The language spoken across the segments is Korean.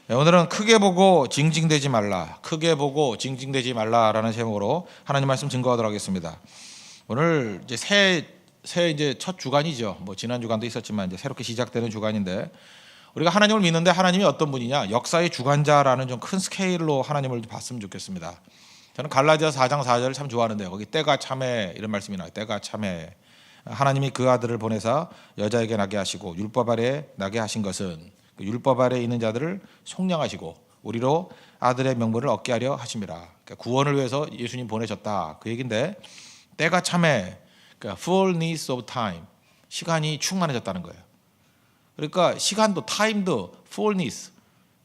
네, 오늘은 크게 보고 징징대지 말라, 크게 보고 징징대지 말라라는 제목으로 하나님 말씀 증거하도록 하겠습니다. 오늘 이제 새 이제 첫 주간이죠. 뭐 지난 주간도 있었지만 이제 새롭게 시작되는 주간인데, 우리가 하나님을 믿는데 하나님이 어떤 분이냐, 역사의 주관자라는 좀 큰 스케일로 하나님을 봤으면 좋겠습니다. 저는 갈라디아서 4장 4절을 참 좋아하는데요. 거기 때가 참해 이런 말씀이 나와요. 때가 참해. 하나님이 그 아들을 보내사 여자에게 나게 하시고 율법 아래 나게 하신 것은 그 율법 아래 있는 자들을 속량하시고 우리로 아들의 명분을 얻게 하려 하심이라. 그러니까 구원을 위해서 예수님 보내셨다, 그 얘기인데, 때가 참해, 그러니까 fullness of time, 시간이 충만해졌다는 거예요. 그러니까 시간도, 타임도 fullness,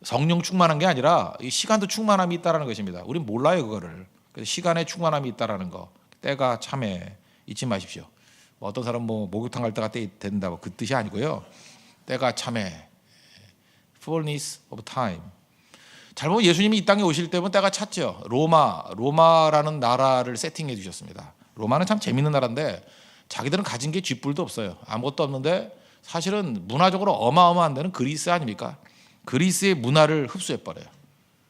성령 충만한 게 아니라 이 시간도 충만함이 있다는 것입니다. 우린 몰라요 그거를. 그래서 시간에 충만함이 있다는 거, 때가 참해, 잊지 마십시오. 뭐 어떤 사람 뭐 목욕탕 갈 때가 때 된다, 뭐 그 뜻이 아니고요. 때가 참해, fullness of time. 잘 보면 예수님이 이 땅에 오실 때면 때가 찼죠. 로마라는 나라를 세팅해 주셨습니다. 로마는 참 재밌는 나라인데 자기들은 가진 게 쥐뿔도 없어요. 아무것도 없는데 사실은 문화적으로 어마어마한 데는 그리스 아닙니까? 그리스의 문화를 흡수해 버려요.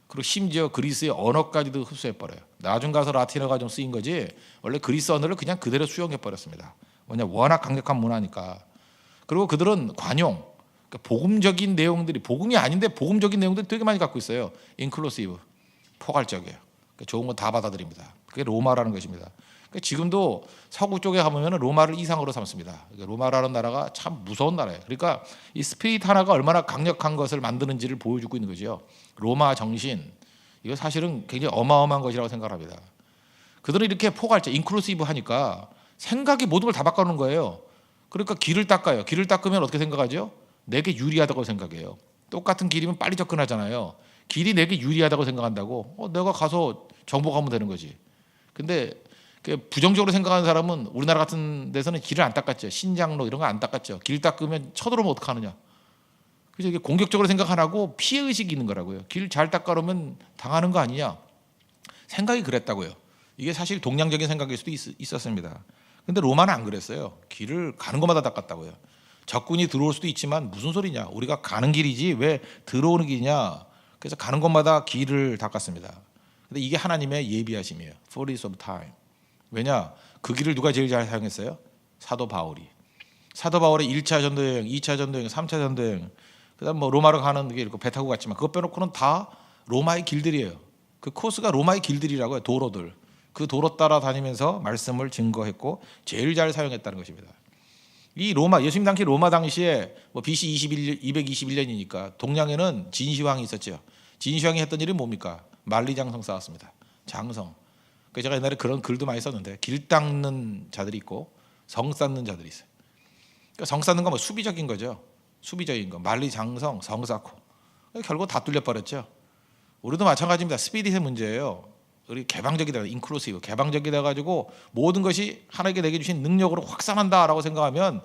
그리고 심지어 그리스의 언어까지도 흡수해 버려요. 나중 가서 라틴어가 좀 쓰인 거지 원래 그리스 언어를 그냥 그대로 수용해 버렸습니다. 뭐냐, 워낙 강력한 문화니까. 그리고 그들은 관용, 그러니까 복음적인 내용들이, 복음이 아닌데 복음적인 내용들이 되게 많이 갖고 있어요. 인클루시브, 포괄적이에요. 그러니까 좋은 건 다 받아들입니다. 그게 로마라는 것입니다. 그러니까 지금도 서구 쪽에 가보면 로마를 이상으로 삼습니다. 그러니까 로마라는 나라가 참 무서운 나라예요. 그러니까 이 스피릿 하나가 얼마나 강력한 것을 만드는지를 보여주고 있는 거죠. 로마 정신, 이거 사실은 굉장히 어마어마한 것이라고 생각합니다. 그들은 이렇게 포괄적, 인클루시브 하니까 생각이 모든 걸 다 바꿔놓은 거예요. 그러니까 길을 닦아요. 길을 닦으면 어떻게 생각하죠? 내게 유리하다고 생각해요. 똑같은 길이면 빨리 접근하잖아요. 길이 내게 유리하다고 생각한다고, 내가 가서 정복하면 되는 거지. 근데 부정적으로 생각하는 사람은 우리나라 같은 데서는 길을 안 닦았죠. 신장로 이런 거 안 닦았죠. 길 닦으면 쳐들어오면 어떡하느냐. 그래서 이게 공격적으로 생각 안 하고 피해의식이 있는 거라고요. 길 잘 닦아놓으면 당하는 거 아니냐. 생각이 그랬다고요. 이게 사실 동양적인 생각일 수도 있었습니다. 근데 로마는 안 그랬어요. 길을 가는 곳마다 닦았다고요. 적군이 들어올 수도 있지만 무슨 소리냐, 우리가 가는 길이지 왜 들어오는 길이냐. 그래서 가는 곳마다 길을 닦았습니다. 근데 이게 하나님의 예비하심이에요. fullness of time. 왜냐, 그 길을 누가 제일 잘 사용했어요? 사도 바울이. 사도 바울의 1차 전도여행, 2차 전도여행, 3차 전도여행, 그다음 뭐 로마로 가는 게 배 타고 갔지만 그거 빼놓고는 다 로마의 길들이에요. 그 코스가 로마의 길들이라고요. 도로들. 그 도로 따라 다니면서 말씀을 증거했고 제일 잘 사용했다는 것입니다. 이 로마, 예수님 당시 로마 당시에 뭐 BC 221년이니까 동양에는 진시황이 있었죠. 진시황이 했던 일이 뭡니까? 만리장성 쌓았습니다. 장성. 그래서 제가 옛날에 그런 글도 많이 썼는데, 길 닦는 자들이 있고 성 쌓는 자들이 있어요. 그러니까 성 쌓는 건 뭐 수비적인 거죠. 수비적인 거. 만리장성, 성 쌓고. 결국 다 뚫려 버렸죠. 우리도 마찬가지입니다. 스피릿의 문제예요. 우리 개방적이다, 인클루시브, 개방적이다 가지고 모든 것이 하나님께 내게 주신 능력으로 확산한다라고 생각하면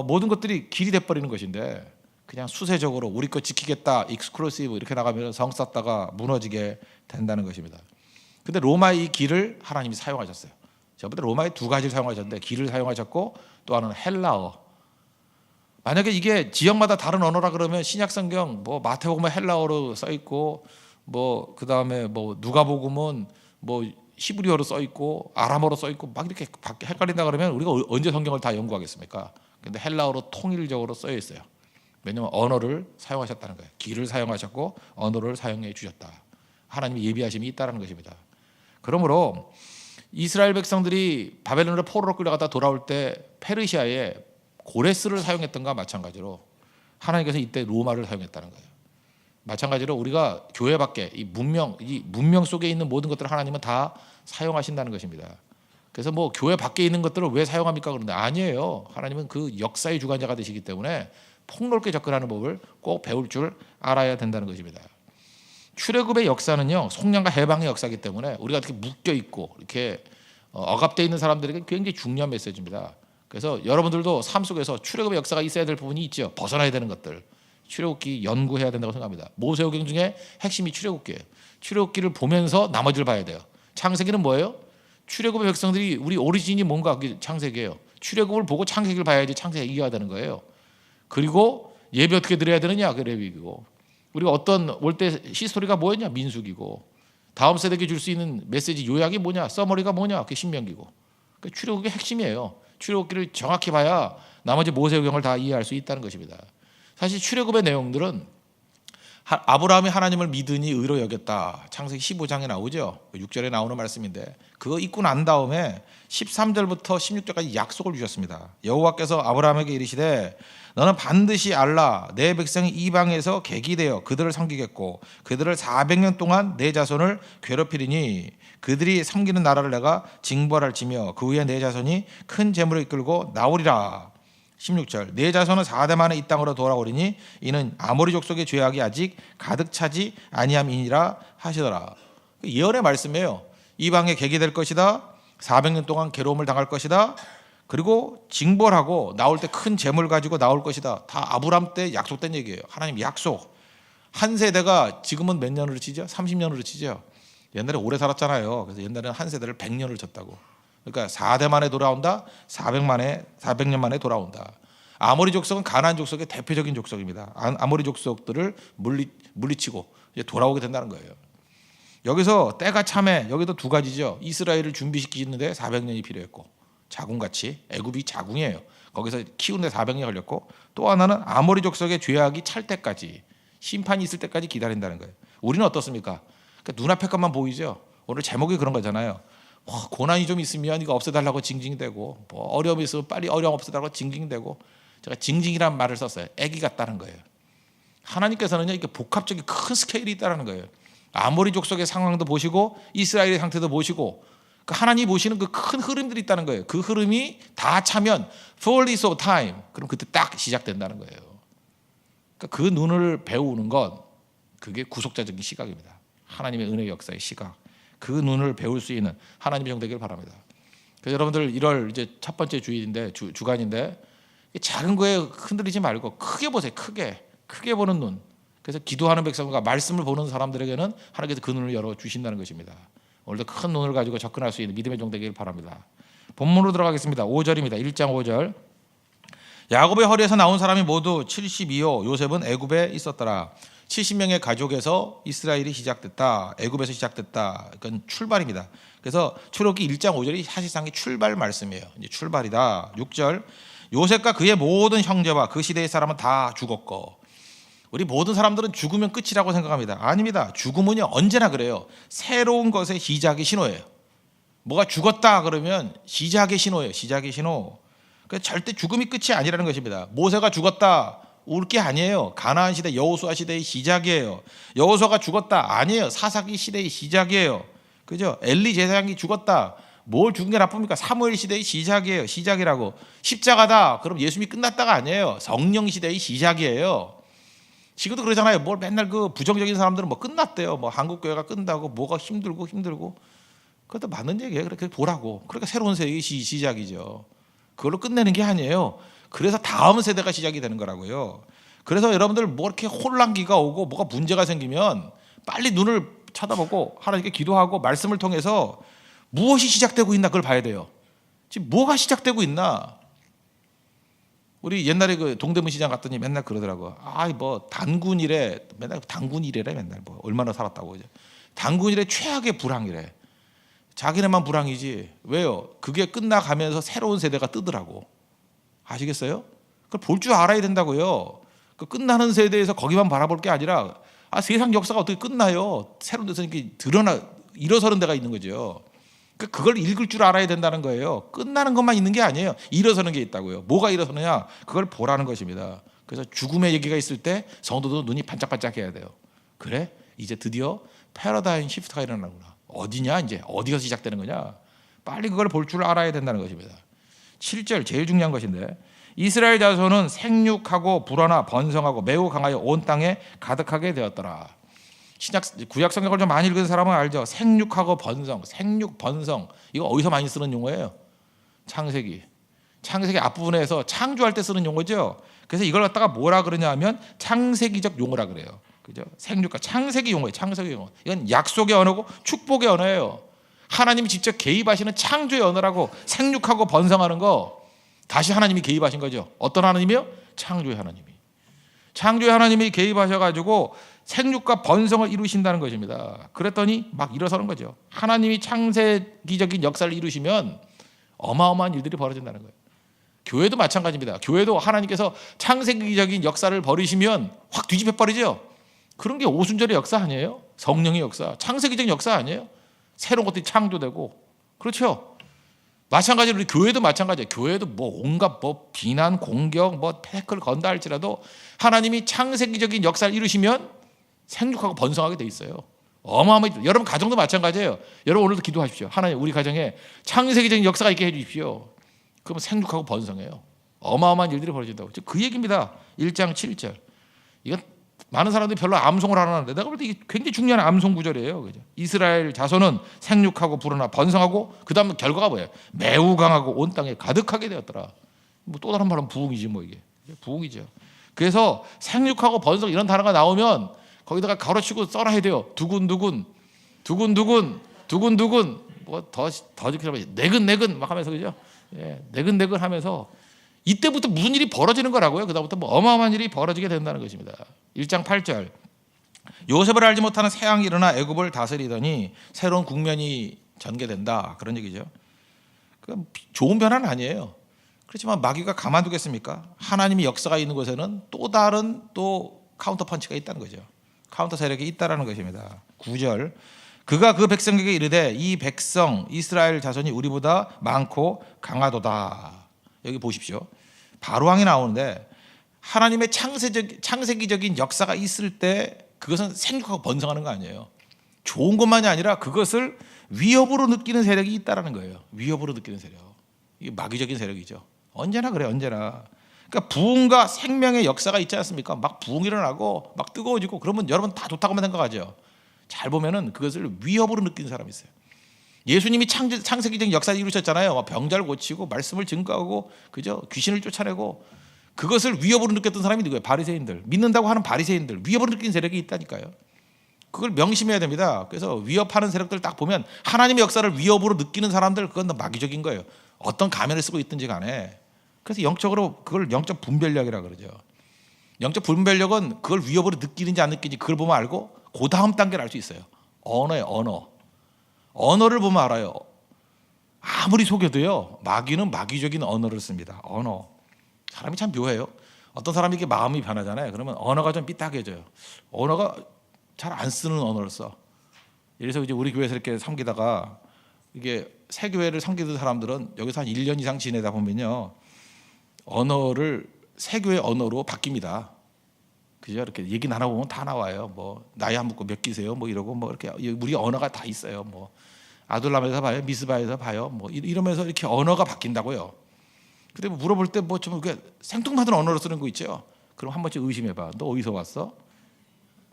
모든 것들이 길이 돼 버리는 것인데, 그냥 수세적으로 우리 것 지키겠다, 익스클루시브 이렇게 나가면 성 쌓다가 무너지게 된다는 것입니다. 근데 로마의 이 길을 하나님이 사용하셨어요. 저번에 로마의 두 가지를 사용하셨는데, 길을 사용하셨고 또 하나는 헬라어. 만약에 이게 지역마다 다른 언어라 그러면 신약성경 뭐 마태복음은 헬라어로 써 있고, 뭐 그다음에 뭐 누가복음은 뭐 히브리어로 써 있고 아람어로 써 있고 막 이렇게 헷갈린다 그러면 우리가 언제 성경을 다 연구하겠습니까? 근데 헬라어로 통일적으로 써 있어요. 왜냐하면 언어를 사용하셨다는 거예요. 길을 사용하셨고 언어를 사용해 주셨다. 하나님의 예비하심이 있다는 것입니다. 그러므로 이스라엘 백성들이 바벨론으로 포로로 끌려가다 돌아올 때 페르시아에 고레스를 사용했던가 마찬가지로 하나님께서 이때 로마를 사용했다는 거예요. 마찬가지로 우리가 교회 밖에 이 문명 속에 있는 모든 것들을 하나님은 다 사용하신다는 것입니다. 그래서 뭐 교회 밖에 있는 것들을 왜 사용합니까? 그런데 아니에요. 하나님은 그 역사의 주관자가 되시기 때문에 폭넓게 접근하는 법을 꼭 배울 줄 알아야 된다는 것입니다. 출애굽의 역사는요, 속량과 해방의 역사이기 때문에 우리가 이렇게 묶여 있고 이렇게 억압되어 있는 사람들에게 굉장히 중요한 메시지입니다. 그래서 여러분들도 삶 속에서 출애굽의 역사가 있어야 될 부분이 있죠. 벗어나야 되는 것들. 출애굽기 연구해야 된다고 생각합니다. 모세오경 중에 핵심이 출애굽기예요. 출애굽기를 보면서 나머지를 봐야 돼요. 창세기는 뭐예요? 출애굽의 백성들이 우리 오리진이 뭔가 그게 창세기예요. 출애굽을 보고 창세기를 봐야지 창세기 이해가 되는 거예요. 그리고 예배 어떻게 드려야 되느냐, 그 레위기고. 우리가 어떤 올 때 히스토리가 뭐였냐? 민수기고, 다음 세대에게 줄 수 있는 메시지 요약이 뭐냐? 서머리가 뭐냐? 그게 신명기고. 그러니까 출애굽의 핵심이에요. 출애굽기를 정확히 봐야 나머지 모세오경을 다 이해할 수 있다는 것입니다. 사실 출애굽의 내용들은 아브라함이 하나님을 믿으니 의로 여겼다. 창세기 15장에 나오죠. 6절에 나오는 말씀인데 그거 읽고 난 다음에 13절부터 16절까지 약속을 주셨습니다. 여호와께서 아브라함에게 이르시되 너는 반드시 알라 내 백성이 이방에서 객이 되어 그들을 섬기겠고 그들을 400년 동안 내 자손을 괴롭히리니 그들이 섬기는 나라를 내가 징벌할지며 그 후에 내 자손이 큰 재물을 이끌고 나오리라. 16절 내 자손은 4대 만에 이 땅으로 돌아오리니 이는 아모리 족속의 죄악이 아직 가득 차지 아니함이니라 하시더라. 예언의 말씀이에요. 이방에 객이 될 것이다. 400년 동안 괴로움을 당할 것이다. 그리고 징벌하고 나올 때 큰 재물 가지고 나올 것이다. 다 아브람 때 약속된 얘기예요. 하나님 약속. 한 세대가 지금은 몇 년으로 치죠? 30년으로 치죠. 옛날에 오래 살았잖아요. 그래서 옛날에는 한 세대를 100년을 쳤다고. 그러니까 4대 만에 돌아온다. 400년 만에 돌아온다. 아모리 족속은 가나안 족속의 대표적인 족속입니다. 아모리 족속들을 물리치고 이제 돌아오게 된다는 거예요. 여기서 때가 참해. 여기도 두 가지죠. 이스라엘을 준비시키는데 400년이 필요했고 자궁같이 애굽이 자궁이에요. 거기서 키우는데 400년이 걸렸고 또 하나는 아모리 족속의 죄악이 찰 때까지 심판이 있을 때까지 기다린다는 거예요. 우리는 어떻습니까? 그러니까 눈앞에 것만 보이죠. 오늘 제목이 그런 거잖아요. 고난이 좀 있으면 이거 없애달라고 징징대고 어려움이 있으면 빨리 어려움 없애달라고 징징대고 제가 징징이란 말을 썼어요. 애기 같다는 거예요. 하나님께서는요 이렇게 복합적인 큰 스케일이 있다는 거예요. 아모리 족속의 상황도 보시고 이스라엘의 상태도 보시고 하나님이 보시는 그 큰 흐름들이 있다는 거예요. 그 흐름이 다 차면 fullness of time 그럼 그때 딱 시작된다는 거예요. 그러니까 그 눈을 배우는 건 그게 구속자적인 시각입니다. 하나님의 은혜 역사의 시각. 그 눈을 배울 수 있는 하나님의 종 되길 바랍니다. 그래서 여러분들 1월 이제 첫 번째 주일인데 주간인데 작은 거에 흔들리지 말고 크게 보세요. 크게 보는 눈. 그래서 기도하는 백성과 말씀을 보는 사람들에게는 하나님께서 그 눈을 열어 주신다는 것입니다. 오늘도 큰 눈을 가지고 접근할 수 있는 믿음의 종 되길 바랍니다. 본문으로 들어가겠습니다. 5절입니다. 1장 5절. 야곱의 허리에서 나온 사람이 모두 72요 요셉은 애굽에 있었더라. 70명의 가족에서 이스라엘이 시작됐다. 애굽에서 시작됐다. 그건 출발입니다. 그래서 출애굽기 1장 5절이 사실상의 출발 말씀이에요. 이제 출발이다. 6절. 요셉과 그의 모든 형제와 그 시대의 사람은 다 죽었고. 우리 모든 사람들은 죽으면 끝이라고 생각합니다. 아닙니다. 죽음은요 언제나 그래요. 새로운 것의 시작의 신호예요. 뭐가 죽었다 그러면 시작의 신호예요. 시작의 신호. 그러니까 절대 죽음이 끝이 아니라는 것입니다. 모세가 죽었다. 울 게 아니에요. 가나안 시대 여호수아 시대의 시작이에요. 여호수아가 죽었다 아니에요. 사사기 시대의 시작이에요. 그죠? 엘리 제사장이 죽었다. 뭘 죽은 게 나쁩니까? 사무엘 시대의 시작이에요. 시작이라고. 십자가다. 그럼 예수님이 끝났다가 아니에요. 성령 시대의 시작이에요. 지금도 그러잖아요. 뭘 맨날 그 부정적인 사람들은 뭐 끝났대요. 뭐 한국 교회가 끝나고 뭐가 힘들고 그것도 맞는 얘기예요. 그렇게 보라고. 그러니까 새로운 세대의 시작이죠. 그걸로 끝내는 게 아니에요. 그래서 다음 세대가 시작이 되는 거라고요. 그래서 여러분들 뭐 이렇게 혼란기가 오고 뭐가 문제가 생기면 빨리 눈을 쳐다보고 하나님께 기도하고 말씀을 통해서 무엇이 시작되고 있나 그걸 봐야 돼요. 지금 뭐가 시작되고 있나. 우리 옛날에 그 동대문 시장 갔더니 맨날 그러더라고요. 뭐 단군일에 맨날 단군일이래 맨날 뭐 얼마나 살았다고 이제 단군일에 최악의 불황이래. 자기네만 불황이지. 왜요? 그게 끝나가면서 새로운 세대가 뜨더라고. 아시겠어요? 그걸 볼 줄 알아야 된다고요. 그 끝나는 세대에서 거기만 바라볼 게 아니라 세상 역사가 어떻게 끝나요? 새로운 데서 이렇게 일어서는 데가 있는 거죠. 그걸 읽을 줄 알아야 된다는 거예요. 끝나는 것만 있는 게 아니에요. 일어서는 게 있다고요. 뭐가 일어서느냐? 그걸 보라는 것입니다. 그래서 죽음의 얘기가 있을 때 성도도 눈이 반짝반짝해야 돼요. 그래? 이제 드디어 패러다임 시프트가 일어나구나. 어디냐? 이제 어디가 시작되는 거냐? 빨리 그걸 볼 줄 알아야 된다는 것입니다. 7절 제일 중요한 것인데 이스라엘 자손은 생육하고 불어나 번성하고 매우 강하여 온 땅에 가득하게 되었더라. 구약 성경을 좀 많이 읽은 사람은 알죠. 생육하고 번성, 생육, 번성 이거 어디서 많이 쓰는 용어예요? 창세기 앞부분에서 창조할 때 쓰는 용어죠. 그래서 이걸 갖다가 뭐라 그러냐 하면 창세기적 용어라 그래요. 그죠? 생육과 창세기 용어예요. 창세기 용어. 이건 약속의 언어고 축복의 언어예요. 하나님이 직접 개입하시는 창조의 언어라고. 생육하고 번성하는 거 다시 하나님이 개입하신 거죠. 어떤 하나님이요? 창조의 하나님이. 창조의 하나님이 개입하셔가지고 생육과 번성을 이루신다는 것입니다. 그랬더니 막 일어서는 거죠. 하나님이 창세기적인 역사를 이루시면 어마어마한 일들이 벌어진다는 거예요. 교회도 마찬가지입니다. 교회도 하나님께서 창세기적인 역사를 벌이시면 확 뒤집혀 버리죠. 그런 게 오순절의 역사 아니에요? 성령의 역사, 창세기적인 역사 아니에요? 새로운 것들이 창조되고, 그렇죠? 마찬가지로 우리 교회도 마찬가지예요. 교회도 뭐 온갖 뭐 비난, 공격, 뭐 태클 건다 할지라도 하나님이 창세기적인 역사를 이루시면 생육하고 번성하게 돼 있어요. 어마어마해. 여러분 가정도 마찬가지예요. 여러분 오늘도 기도하십시오. 하나님 우리 가정에 창세기적인 역사가 있게 해주십시오. 그러면 생육하고 번성해요. 어마어마한 일들이 벌어진다고. 그 얘기입니다. 1장 7절. 이건 많은 사람들이 별로 암송을 안 하는데 내가 볼 때 이게 굉장히 중요한 암송 구절이에요. 그죠? 이스라엘 자손은 생육하고 불어나 번성하고 그 다음 결과가 뭐예요? 매우 강하고 온 땅에 가득하게 되었더라. 뭐 또 다른 말은 부흥이지 뭐 이게. 부흥이죠. 그래서 생육하고 번성 이런 단어가 나오면 거기다가 가로치고 써놔야 돼요. 두근두근 뭐더 지켜봐. 내근 막 하면서 그죠? 예, 내근 하면서 이때부터 무슨 일이 벌어지는 거라고요. 그다음부터 뭐 어마어마한 일이 벌어지게 된다는 것입니다. 1장 8절. 요셉을 알지 못하는 새 왕이 일어나 애굽을 다스리더니 새로운 국면이 전개된다. 그런 얘기죠. 그 좋은 변화는 아니에요. 그렇지만 마귀가 가만두겠습니까? 하나님의 역사가 있는 곳에는 또 다른 또 카운터 펀치가 있다는 거죠. 카운터 세력이 있다라는 것입니다. 9절. 그가 그 백성에게 이르되 이 백성 이스라엘 자손이 우리보다 많고 강하도다. 여기 보십시오. 바로왕이 나오는데 하나님의 창세기적인 역사가 있을 때 그것은 생육하고 번성하는 거 아니에요. 좋은 것만이 아니라 그것을 위협으로 느끼는 세력이 있다라는 거예요. 위협으로 느끼는 세력. 이게 마귀적인 세력이죠. 언제나 그래, 언제나. 그러니까 부흥과 생명의 역사가 있지 않습니까? 막 부흥이 일어나고 막 뜨거워지고 그러면 여러분 다 좋다고만 생각하죠. 잘 보면은 그것을 위협으로 느끼는 사람이 있어요. 예수님이 창세기적인 역사를 이루셨잖아요. 병자를 고치고 말씀을 증거하고 그죠? 귀신을 쫓아내고 그것을 위협으로 느꼈던 사람이 누구예요? 바리새인들. 믿는다고 하는 바리새인들. 위협으로 느끼는 세력이 있다니까요. 그걸 명심해야 됩니다. 그래서 위협하는 세력들 딱 보면 하나님의 역사를 위협으로 느끼는 사람들 그건 다 마귀적인 거예요. 어떤 가면을 쓰고 있든지 간에. 그래서 영적으로 그걸 영적 분별력이라고 그러죠. 영적 분별력은 그걸 위협으로 느끼는지 안 느끼는지 그걸 보면 알고 그 다음 단계를 알 수 있어요. 언어예요, 언어. 언어를 보면 알아요. 아무리 속여도요, 마귀는 마귀적인 언어를 씁니다. 언어. 사람이 참 묘해요. 어떤 사람이 이렇게 마음이 변하잖아요. 그러면 언어가 좀 삐딱해져요. 언어가 잘 안 쓰는 언어를 써. 그래서 이제 우리 교회에서 이렇게 섬기다가 이게 새 교회를 섬기는 사람들은 여기서 한 1년 이상 지내다 보면요, 언어를 새 교회 언어로 바뀝니다. 그죠? 이렇게 얘기 나눠보면 다 나와요. 뭐 나이 안 묻고 몇 기세요? 뭐 이러고 뭐 이렇게 우리 언어가 다 있어요. 뭐 아둘람에서 봐요, 미스바에서 봐요. 뭐 이러면서 이렇게 언어가 바뀐다고요. 근데 물어볼 때 뭐 좀 생뚱맞은 언어로 쓰는 거 있죠. 그럼 한 번쯤 의심해봐. 너 어디서 왔어?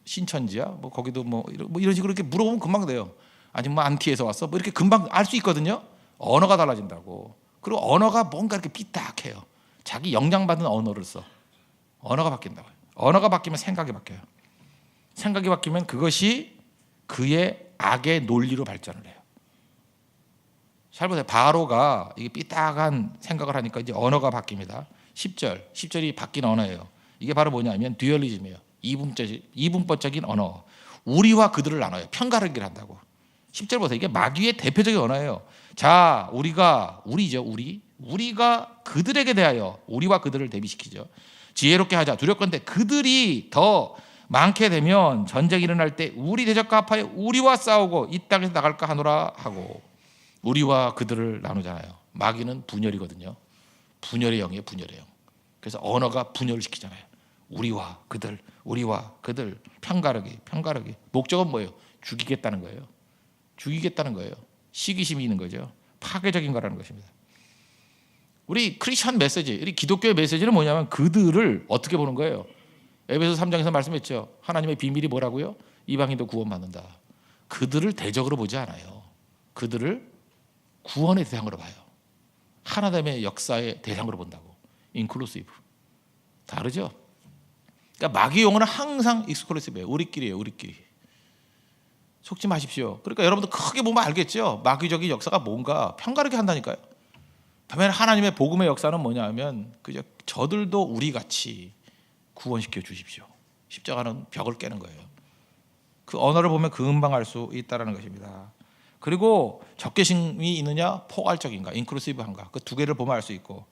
신천지야? 뭐 거기도 뭐 이런 식으로 이렇게 물어보면 금방 돼요. 아니면 뭐 안티에서 왔어? 뭐 이렇게 금방 알 수 있거든요. 언어가 달라진다고. 그리고 언어가 뭔가 이렇게 삐딱해요. 자기 영향받은 언어를 써. 언어가 바뀐다고요. 언어가 바뀌면 생각이 바뀌어요. 생각이 바뀌면 그것이 그의 악의 논리로 발전을 해요. 잘 보세요. 바로가 이게 삐딱한 생각을 하니까 이제 언어가 바뀝니다. 10절이 바뀐 언어예요. 이게 바로 뭐냐면 듀얼리즘이에요. 이분법적인 언어. 우리와 그들을 나눠요. 편가르기를 한다고. 10절 보세요. 이게 마귀의 대표적인 언어예요. 자, 우리가 그들에게 대하여 우리와 그들을 대비시키죠. 지혜롭게 하자. 두렵건대 그들이 더 많게 되면 전쟁이 일어날 때 우리 대적과 합하여 우리와 싸우고 이 땅에서 나갈까 하노라 하고 우리와 그들을 나누잖아요. 마귀는 분열이거든요. 분열의 영이에요. 분열의 영. 그래서 언어가 분열을 시키잖아요. 우리와 그들 편가르기. 목적은 뭐예요? 죽이겠다는 거예요. 시기심이 있는 거죠. 파괴적인 거라는 것입니다. 우리 크리스천 메시지, 우리 기독교의 메시지는 뭐냐면 그들을 어떻게 보는 거예요? 에베소 3장에서 말씀했죠. 하나님의 비밀이 뭐라고요? 이방인도 구원받는다. 그들을 대적으로 보지 않아요. 그들을 구원의 대상으로 봐요. 하나님의 역사의 대상으로 본다고. 인클루시브. 다르죠? 그러니까 마귀 용어는 항상 익스클루시브예요. 우리끼리예요. 속지 마십시오. 그러니까 여러분들 크게 보면 알겠죠. 마귀적인 역사가 뭔가 편가르게 한다니까요. 반면에 하나님의 복음의 역사는 뭐냐 하면 그저 저들도 우리같이 구원시켜 주십시오. 십자가는 벽을 깨는 거예요. 그 언어를 보면 금방 알 수 있다라는 것입니다. 그리고 적개심이 있느냐, 포괄적인가, 인클루시브한가, 그 두 개를 보면 알 수 있고,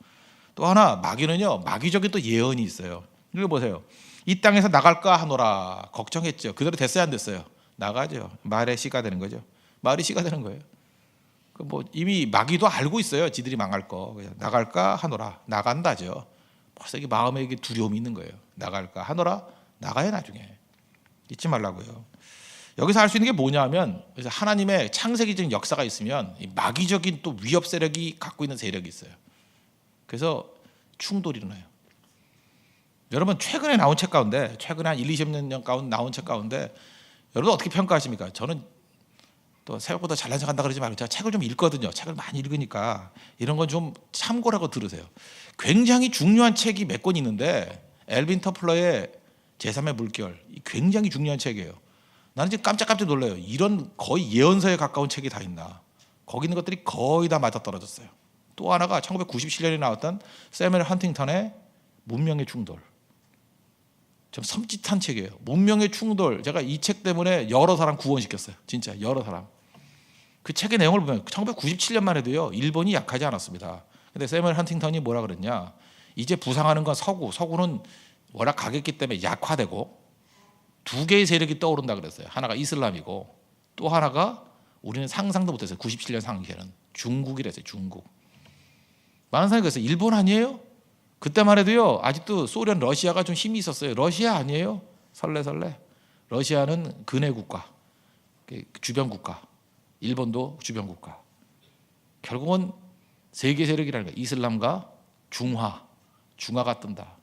또 하나 마귀는요, 마귀적인 또 예언이 있어요. 이거 보세요. 이 땅에서 나갈까 하노라 걱정했죠. 그대로 됐어요, 안 됐어요? 나가죠. 말의 씨가 되는 거죠. 말이 씨가 되는 거예요. 그 뭐 이미 마귀도 알고 있어요. 지들이 망할 거. 나갈까 하노라, 나간다죠. 벌써 이게 마음에 이게 두려움이 있는 거예요. 나갈까 하노라, 나가요 나중에. 잊지 말라고요. 여기서 할 수 있는 게 뭐냐면, 그래서 하나님의 창세기적인 역사가 있으면 이 마귀적인 또 위협 세력이 갖고 있는 세력이 있어요. 그래서 충돌이 일어나요. 여러분 최근에 나온 책 가운데, 최근에 한 1, 20년 가운데 나온 책 가운데 여러분 어떻게 평가하십니까? 저는 또 생각보다 잘난 척한다 그러지 말고 제가 책을 좀 읽거든요. 책을 많이 읽으니까 이런 건 좀 참고라고 들으세요. 굉장히 중요한 책이 몇 권 있는데, 엘빈 터플러의 제3의 물결, 굉장히 중요한 책이에요. 나는 지금 깜짝깜짝 놀라요. 이런 거의 예언서에 가까운 책이 다 있나. 거기 있는 것들이 거의 다 맞아떨어졌어요. 또 하나가 1997년에 나왔던 세뮤얼 헌팅턴의 문명의 충돌. 좀 섬찟한 책이에요. 문명의 충돌. 제가 이 책 때문에 여러 사람 구원시켰어요. 진짜 여러 사람. 그 책의 내용을 보면 1997년만 해도요, 일본이 약하지 않았습니다. 근데 세뮤얼 헌팅턴이 뭐라 그랬냐, 이제 부상하는 건 서구는 워낙 강했기 때문에 약화되고 두 개의 세력이 떠오른다 그랬어요. 하나가 이슬람이고 또 하나가 우리는 상상도 못했어요. 97년 상기에는 중국이랬어요. 중국. 많은 사람이 그랬어요. 일본 아니에요? 그때만 해도요, 아직도 소련, 러시아가 좀 힘이 있었어요. 러시아 아니에요? 설레설레. 러시아는 근해 국가, 주변 국가. 일본도 주변 국가. 결국은 세계 세력이라는 거예요. 이슬람과 중화가 뜬다.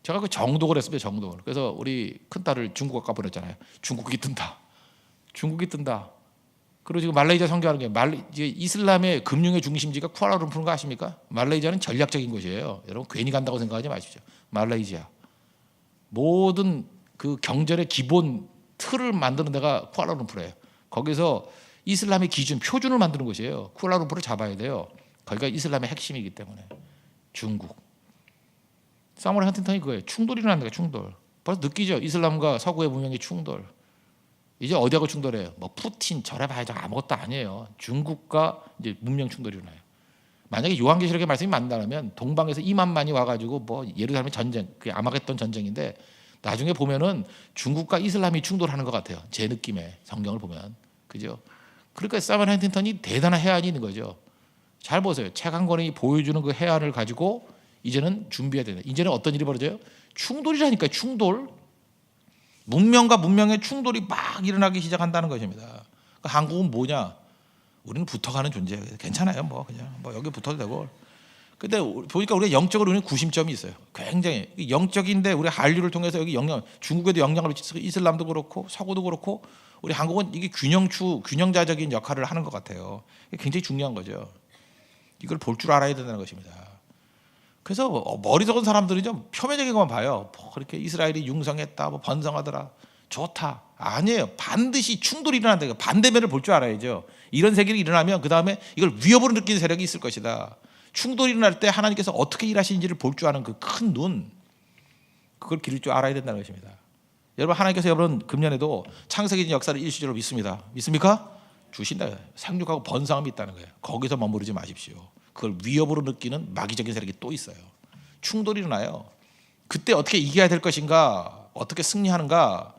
제가 그 정독을 했습니다. 정독을. 그래서 우리 큰딸을 중국 아까 보냈잖아요. 중국이 뜬다. 중국이 뜬다. 그리고 지금 말레이시아 선교하는 게 이슬람의 금융의 중심지가 쿠알라룸푸르인 거 아십니까? 말레이시아는 전략적인 곳이에요. 여러분 괜히 간다고 생각하지 마십시오. 말레이시아 모든 그 경제의 기본 틀을 만드는 데가 쿠알라룸푸르예요. 거기서 이슬람의 기준, 표준을 만드는 곳이에요. 쿠알라룸푸르를 잡아야 돼요. 거기가 이슬람의 핵심이기 때문에. 중국. 사무엘 헌팅턴이 그거예요. 충돌이 일어난다. 충돌. 벌써 느끼죠. 이슬람과 서구의 문명의 충돌. 이제 어디하고 충돌해요? 뭐 푸틴 저래봐야죠. 아무것도 아니에요. 중국과 이제 문명 충돌이 일어나요. 만약에 요한계시록의 말씀이 맞다면 동방에서 2만만이 와가지고 뭐 예루살렘 전쟁, 그게 아마겟돈 전쟁인데, 나중에 보면은 중국과 이슬람이 충돌하는 것 같아요. 제 느낌에 성경을 보면, 그죠? 그러니까 사무엘 헌팅턴이 대단한 해안이 있는 거죠. 잘 보세요. 책 한 권이 보여주는 그 해안을 가지고 이제는 준비해야 된다. 이제는 어떤 일이 벌어져요? 충돌이라니까요. 충돌. 문명과 문명의 충돌이 막 일어나기 시작한다는 것입니다. 그러니까 한국은 뭐냐? 우리는 붙어가는 존재예요. 괜찮아요. 뭐 그냥 뭐 여기 붙어도 되고. 근데 보니까 우리가 영적으로 우리는 구심점이 있어요. 굉장히 영적인데 우리 한류를 통해서 여기 중국에도 영향을 미치고 이슬람도 그렇고 서구도 그렇고, 우리 한국은 이게 균형자적인 역할을 하는 것 같아요. 이게 굉장히 중요한 거죠. 이걸 볼 줄 알아야 된다는 것입니다. 그래서 머리 적은 사람들이 좀 표면적인 것만 봐요. 뭐 그렇게 이스라엘이 융성했다, 뭐 번성하더라, 좋다. 아니에요. 반드시 충돌이 일어난다. 반대면을 볼 줄 알아야죠. 이런 세계가 일어나면 그 다음에 이걸 위협으로 느끼는 세력이 있을 것이다. 충돌이 일어날 때 하나님께서 어떻게 일하시는지를 볼 줄 아는 그 큰 눈, 그걸 기를 줄 알아야 된다는 것입니다. 여러분, 하나님께서 여러분 금년에도 창세기적 역사를 일시적으로 믿습니다. 믿습니까? 주신다. 생육하고 번성함이 있다는 거예요. 거기서 머무르지 마십시오. 그걸 위협으로 느끼는 마귀적인 세력이 또 있어요. 충돌이 일어나요. 그때 어떻게 이겨야 될 것인가, 어떻게 승리하는가.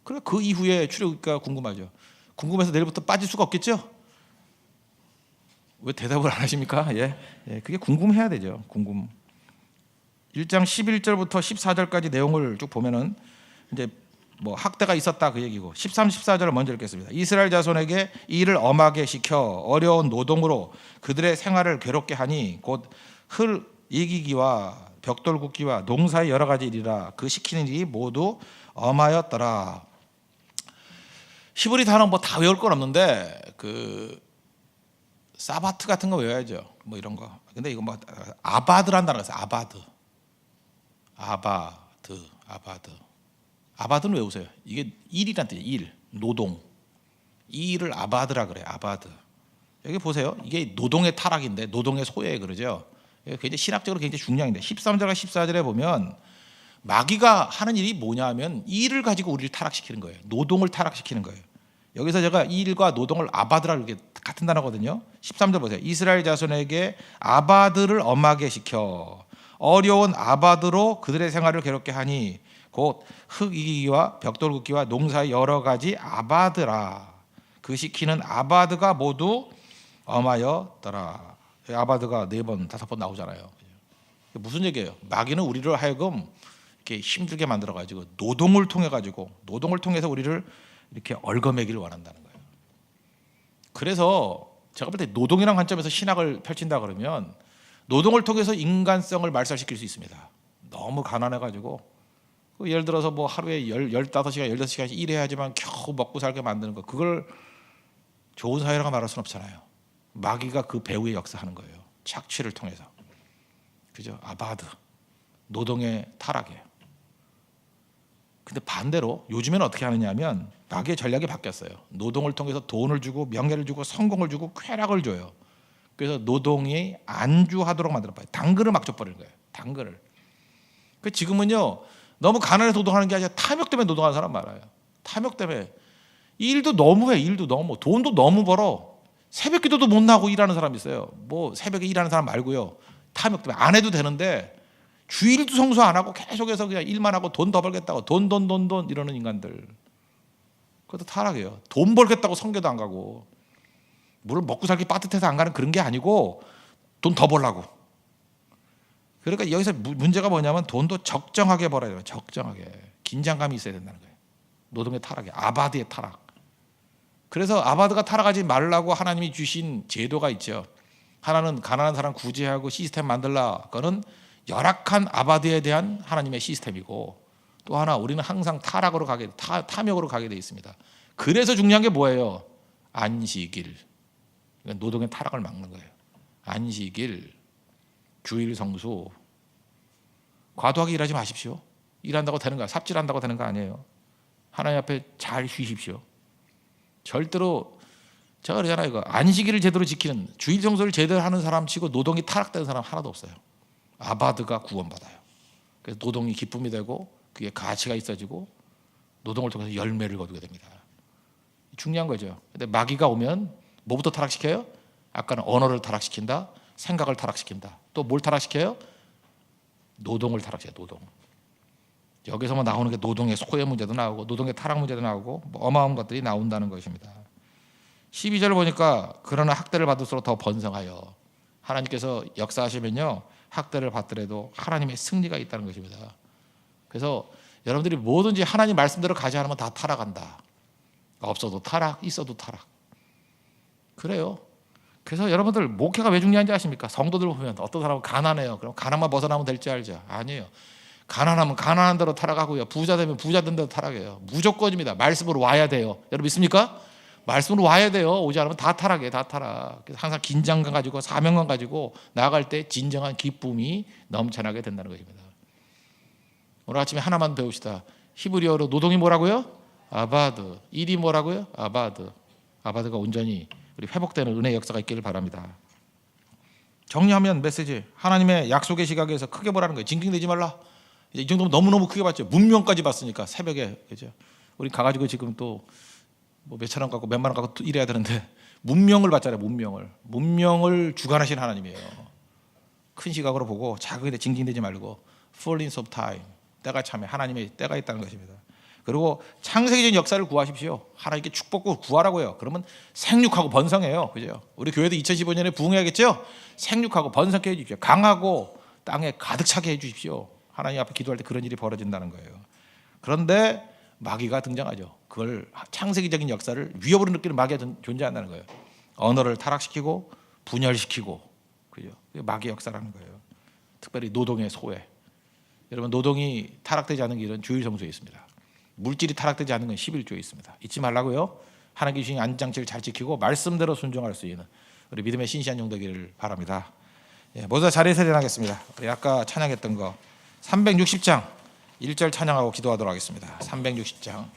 그래, 그 이후에 출애굽기가 궁금하죠. 궁금해서 내일부터 빠질 수가 없겠죠. 왜 대답을 안 하십니까? 예, 그게 궁금해야 되죠. 궁금. 1장 11절부터 14절까지 내용을 쭉 보면은 이제 뭐 학대가 있었다 그 얘기고, 13, 14절을 먼저 읽겠습니다. 이스라엘 자손에게 이 일을 엄하게 시켜 어려운 노동으로 그들의 생활을 괴롭게 하니 곧 흙 이기기와 벽돌 굽기와 농사의 여러 가지 일이라 그 시키는 일이 모두 엄하였더라. 히브리 단어 뭐 다 외울 건 없는데 그 사바트 같은 거 외워야죠. 뭐 이런 거. 근데 이거 뭐 아바드란 단어가 있어요. 아바드. 아바드는 외우세요. 이게 일이란 뜻이에요. 일, 노동. 이 일을 아바드라 그래요. 아바드. 여기 보세요. 이게 노동의 타락인데, 노동의 소외 그러죠. 굉장히 신학적으로 굉장히 중요한데, 13절과 14절에 보면 마귀가 하는 일이 뭐냐 하면 이 일을 가지고 우리를 타락시키는 거예요. 노동을 타락시키는 거예요. 여기서 제가 이 일과 노동을 아바드라 이렇게 같은 단어거든요. 13절 보세요. 이스라엘 자손에게 아바드를 엄하게 시켜 어려운 아바드로 그들의 생활을 괴롭게 하니 곧 흙 이기기와 벽돌 굽기와 농사의 여러 가지 아바드라. 그 시키는 아바드가 모두 엄하였더라. 아바드가 4번, 5번 나오잖아요. 무슨 얘기예요? 마귀는 우리를 하여금 이렇게 힘들게 만들어 가지고 노동을 통해서 우리를 이렇게 얽어매기를 원한다는 거예요. 그래서 제가 볼 때 노동이라는 관점에서 신학을 펼친다 그러면 노동을 통해서 인간성을 말살시킬 수 있습니다. 너무 가난해 가지고 예를 들어서 뭐 하루에 15시간, 16시간씩 일해야지만 겨우 먹고 살게 만드는 거, 그걸 좋은 사회라고 말할 수는 없잖아요. 마귀가 그 배후의 역사하는 거예요. 착취를 통해서. 그죠? 아바드, 노동의 타락이에요. 근데 반대로 요즘에는 어떻게 하느냐 하면 마귀의 전략이 바뀌었어요. 노동을 통해서 돈을 주고 명예를 주고 성공을 주고 쾌락을 줘요. 그래서 노동이 안주하도록 만들어봐요. 당근을 막 줘버리는 거예요. 당근을. 그 지금은요, 너무 가난해서 노동하는 게 아니라 탐욕 때문에 노동하는 사람 많아요. 탐욕 때문에. 일도 너무해. 일도 너무. 돈도 너무 벌어. 새벽 기도도 못 나고 일하는 사람이 있어요. 뭐 새벽에 일하는 사람 말고요. 탐욕 때문에 안 해도 되는데 주일도 성수 안 하고 계속해서 그냥 일만 하고 돈 더 벌겠다고 돈 이러는 인간들. 그것도 타락이에요. 돈 벌겠다고 성교도 안 가고, 물론 먹고 살기 빠듯해서 안 가는 그런 게 아니고 돈 더 벌라고. 그러니까 여기서 문제가 뭐냐면 돈도 적정하게 벌어야 돼요. 적정하게. 긴장감이 있어야 된다는 거예요. 노동의 타락이에요. 아바드의 타락. 그래서 아바드가 타락하지 말라고 하나님이 주신 제도가 있죠. 하나는 가난한 사람 구제하고 시스템 만들라. 그거는 열악한 아바드에 대한 하나님의 시스템이고, 또 하나 우리는 항상 타락으로 가게, 탐욕으로 가게 돼 있습니다. 그래서 중요한 게 뭐예요? 안식일. 노동의 타락을 막는 거예요. 안식일, 주일 성수. 과도하게 일하지 마십시오. 일한다고 되는 거야. 삽질한다고 되는 거 아니에요. 하나님 앞에 잘 쉬십시오. 절대로, 제가 그러잖아요. 이거 안식일을 제대로 지키는, 주일 성수를 제대로 하는 사람 치고 노동이 타락되는 사람 하나도 없어요. 아바드가 구원받아요. 그래서 노동이 기쁨이 되고 그게 가치가 있어지고 노동을 통해서 열매를 거두게 됩니다. 중요한 거죠. 근데 마귀가 오면 뭐부터 타락시켜요? 아까는 언어를 타락시킨다, 생각을 타락시킨다. 또 뭘 타락시켜요? 노동을 타락시켜요. 노동. 여기서만 나오는 게 노동의 소외 문제도 나오고 노동의 타락 문제도 나오고 뭐 어마어마한 것들이 나온다는 것입니다. 12절을 보니까 그러나 학대를 받을수록 더 번성하여. 하나님께서 역사하시면요, 학대를 받더라도 하나님의 승리가 있다는 것입니다. 그래서 여러분들이 뭐든지 하나님 말씀대로 가지 않으면 다 타락한다. 없어도 타락, 있어도 타락. 그래요. 그래서 여러분들 목회가 왜 중요한지 아십니까? 성도들 보면 어떤 사람은 가난해요. 그럼 가난만 벗어나면 될 줄 알죠? 아니에요. 가난하면 가난한 대로 타락하고요. 부자 되면 부자 된 대로 타락해요. 무조건입니다. 말씀으로 와야 돼요. 여러분 믿습니까? 말씀으로 와야 돼요. 오지 않으면 다 타락이에요. 다 타락. 그래서 항상 긴장감 가지고 사명감 가지고 나아갈 때 진정한 기쁨이 넘쳐나게 된다는 것입니다. 오늘 아침에 하나만 배웁시다. 히브리어로 노동이 뭐라고요? 아바드. 일이 뭐라고요? 아바드. 아바드가 온전히 우리 회복되는 은혜의 역사가 있기를 바랍니다. 정리하면 메시지, 하나님의 약속의 시각에서 크게 보라는 거예요. 징징대지 말라. 이 정도면 너무너무 크게 봤죠. 문명까지 봤으니까 새벽에. 그죠? 우리 가가지고 지금 또 뭐 몇천 원 갖고 몇만 원 갖고 일해야 되는데 문명을 받잖아요. 문명을 주관하신 하나님이에요. 큰 시각으로 보고 작은데 징징대지 말고 fullness of time, 때가 참에 하나님의 때가 있다는 것입니다. 그리고 창세기적인 역사를 구하십시오. 하나님께 축복을 구하라고요. 그러면 생육하고 번성해요. 그죠? 우리 교회도 2015년에 부흥해야겠죠? 생육하고 번성케 해주십시오. 강하고 땅에 가득 차게 해주십시오. 하나님 앞에 기도할 때 그런 일이 벌어진다는 거예요. 그런데 마귀가 등장하죠. 그걸 창세기적인 역사를 위협으로 느끼는 마귀가 존재한다는 거예요. 언어를 타락시키고 분열시키고, 그죠? 마귀의 역사라는 거예요. 특별히 노동의 소외. 여러분, 노동이 타락되지 않는 길은 주일 성수에 있습니다. 물질이 타락되지 않는 건 11조에 있습니다. 잊지 말라고요. 하나님 주신 안장치를 잘 지키고 말씀대로 순종할 수 있는 우리 믿음의 신실한 종 되기를 바랍니다. 모두 자리에서 일어나겠습니다. 우리 아까 찬양했던 거 360장 1절 찬양하고 기도하도록 하겠습니다. 360장